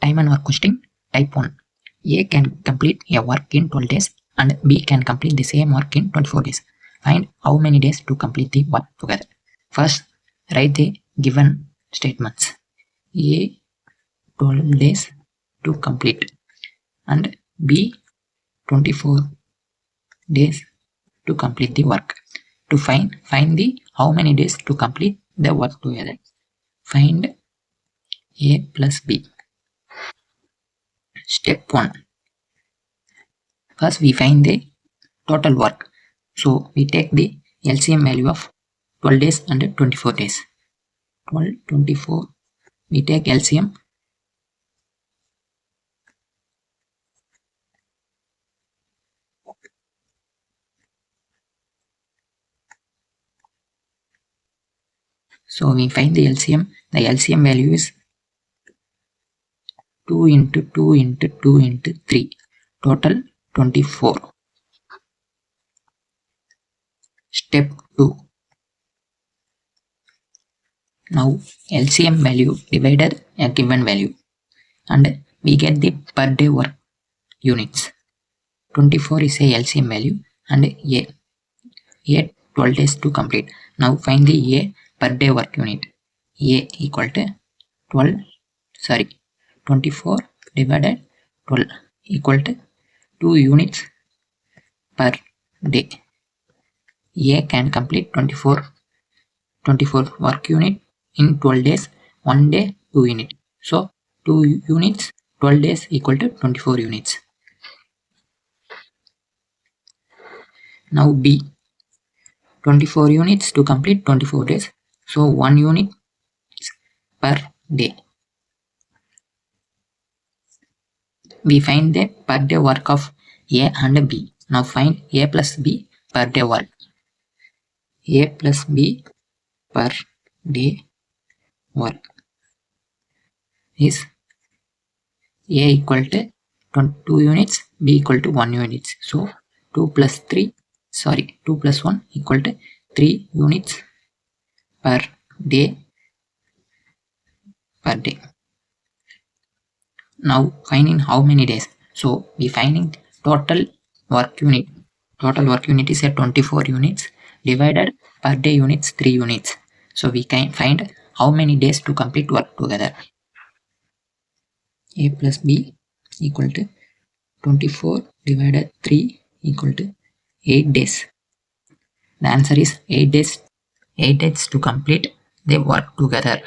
Time and work question. Type 1. A can complete a work in 12 days and B can complete the same work in 24 days. Find how many days to complete the work together. First, write the given statements. A 12 days to complete and B 24 days to complete the work. To find the how many days to complete the work together. Find A plus B. Step 1. First we find the total work. So we take the LCM value of 12 days and 24 days. 12, 24, we take LCM. So we find the LCM. The LCM value is 2 into 2 into 2 into 3. Total 24. Step 2. Now LCM value divided a given value and we get the per day work units. 24 is a LCM value and A 12 days to complete. Now find the A per day work unit. A equal to 24 divided 12 equal to 2 units per day. A can complete 24 work unit in 12 days, 1 day 2 unit. So 2 units 12 days equal to 24 units. Now B 24 units to complete 24 days. So 1 unit per day. We find the per day work of A and B. Now find A plus B per day work. A plus B per day work is A equal to 2 units, B equal to 1 units. So 2 plus 1 equal to 3 units per day. Now finding how many days. So we finding total work unit. Total work unit is a 24 units divided per day units 3 units. So we can find how many days to complete work together. A plus B equal to 24 divided 3 equal to 8 days. The answer is 8 days. 8 days to complete the work together.